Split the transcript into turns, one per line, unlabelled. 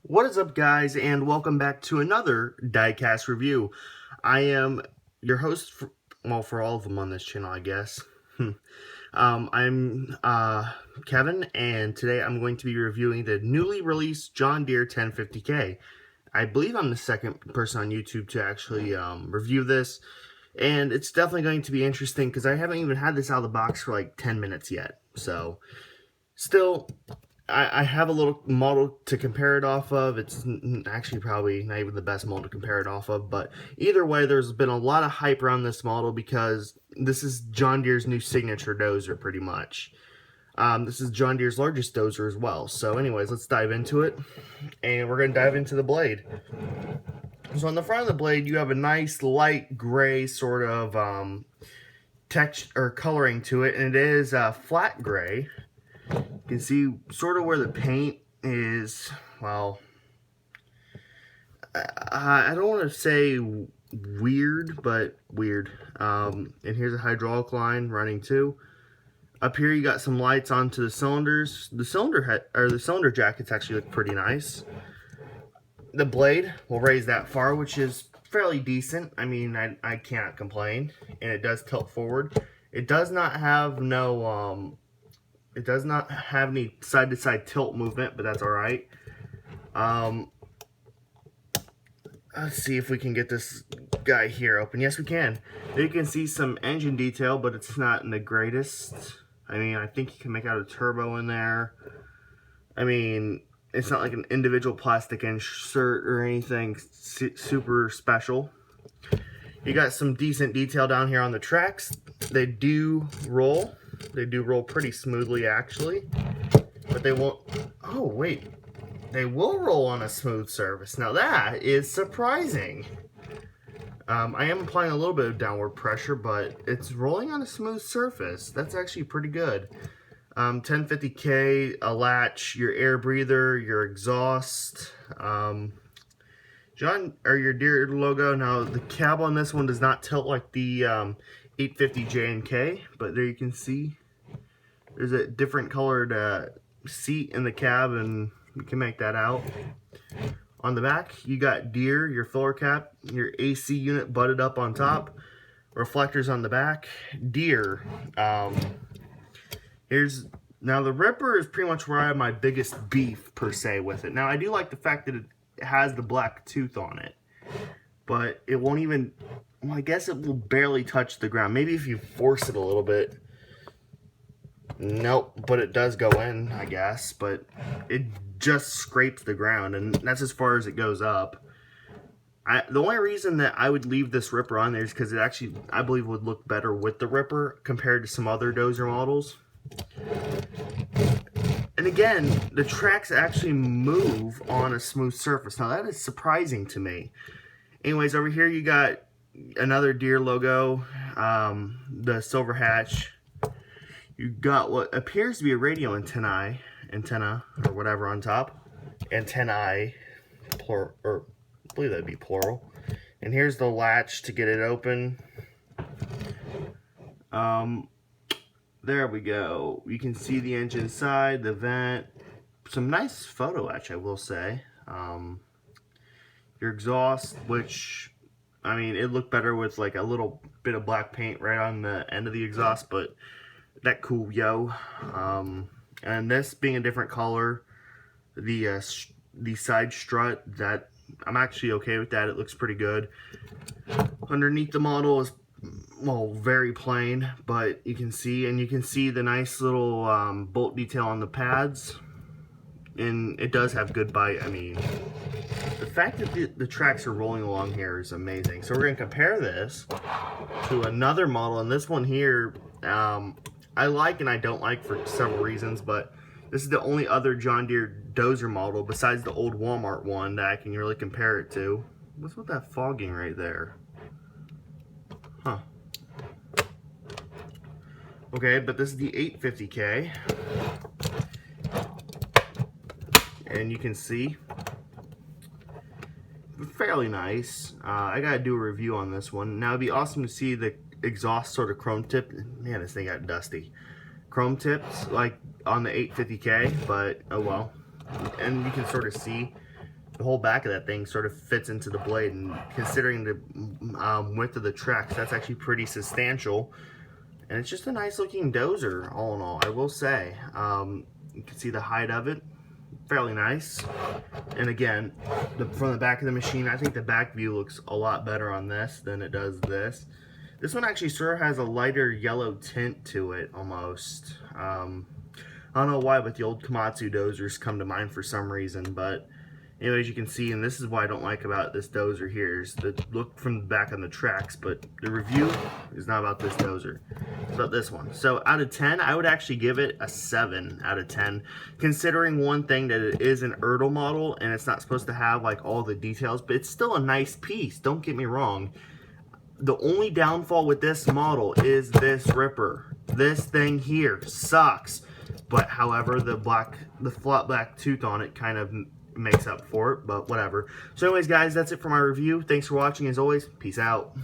What is up, guys, and welcome back to another diecast review. I am your host for all of them on this channel, I guess. I'm Kevin, and today I'm going to be reviewing the newly released John Deere 1050K. I believe I'm the second person on YouTube to actually review this, and it's definitely going to be interesting because I haven't even had this out of the box for like 10 minutes yet. So, still, I have a little model to compare it off of. It's actually probably not even the best model to compare it off of, but either way, there's been a lot of hype around this model because this is John Deere's new signature dozer, pretty much. This is John Deere's largest dozer as well. So anyways, let's dive into it, and we're going to dive into the blade. So on the front of the blade, you have a nice light gray sort of texture or coloring to it, and it is flat gray. You can see sort of where the paint is, well, I don't want to say weird, but weird. And here's a hydraulic line running too. Up here you got some lights onto the cylinders. The cylinder jackets actually look pretty nice. The blade will raise that far, which is fairly decent. I mean, I can't complain. And it does tilt forward. It does not have it does not have any side-to-side tilt movement, but that's alright. Let's see if we can get this guy here open. Yes, we can. You can see some engine detail, but it's not in the greatest. I mean, I think you can make out a turbo in there. I mean, it's not like an individual plastic insert or anything super special. You got some decent detail down here on the tracks. They do roll. They do roll pretty smoothly, actually, but they won't. Oh, wait. They will roll on a smooth surface. Now, that is surprising. I am applying a little bit of downward pressure, but it's rolling on a smooth surface. That's actually pretty good. 1050K, a latch, your air breather, your exhaust, your Deere logo. Now, the cab on this one does not tilt like the 850J and K, but there you can see there's a different colored seat in the cab, and you can make that out. On the back, you got Deere, your filler cap, your AC unit butted up on top, reflectors on the back. Deere. Now the Ripper is pretty much where I have my biggest beef per se with it. Now I do like the fact that it has the black tooth on it, but it won't even. Well, I guess it will barely touch the ground. Maybe if you force it a little bit. Nope, but it does go in, I guess. But it just scrapes the ground, and that's as far as it goes up. The only reason that I would leave this Ripper on there is because it actually, I believe, would look better with the Ripper compared to some other dozer models. And again, the tracks actually move on a smooth surface. Now, that is surprising to me. Anyways, over here you got another Deere logo, the silver hatch. You got what appears to be a radio antenna or whatever on top. Antennae, or I believe that'd be plural. And here's the latch to get it open. There we go. You can see the engine side, the vent. Some nice photo etch, I will say. Your exhaust, which, I mean, it looked better with like a little bit of black paint right on the end of the exhaust, but that cool, yo. And this being a different color, the side strut, that I'm actually okay with that. It looks pretty good. Underneath the model is, well, very plain, but you can see the nice little bolt detail on the pads, and it does have good bite. I mean, the fact that the tracks are rolling along here is amazing. So we're going to compare this to another model, and this one here, I like and I don't like for several reasons, but this is the only other John Deere dozer model besides the old Walmart one that I can really compare it to. What's with that fogging right there? Huh. Okay, but this is the 850K. And you can see, fairly nice. I gotta do a review on this one. Now it'd be awesome to see the exhaust sort of chrome tip. Man, this thing got dusty. Chrome tips like on the 850K, but oh well. And you can sort of see the whole back of that thing sort of fits into the blade, and considering the width of the tracks, that's actually pretty substantial. And it's just a nice looking dozer, all in all, I will say. You can see the height of it, fairly nice. And again, from the back of the machine, I think the back view looks a lot better on this than it does this. This one actually sort of has a lighter yellow tint to it, almost. I don't know why, but the old Komatsu dozers come to mind for some reason, but anyways, you can see, and this is what I don't like about this dozer here, is the look from the back on the tracks, but the review is not about this dozer. It's about this one. So out of 10, I would actually give it a 7 out of 10, considering one thing that it is an Erdl model, and it's not supposed to have like all the details, but it's still a nice piece, don't get me wrong. The only downfall with this model is this ripper. This thing here sucks. But however, the flat black tooth on it kind of makes up for it, but whatever. So anyways, guys, that's it for my review. Thanks for watching. As always, peace out.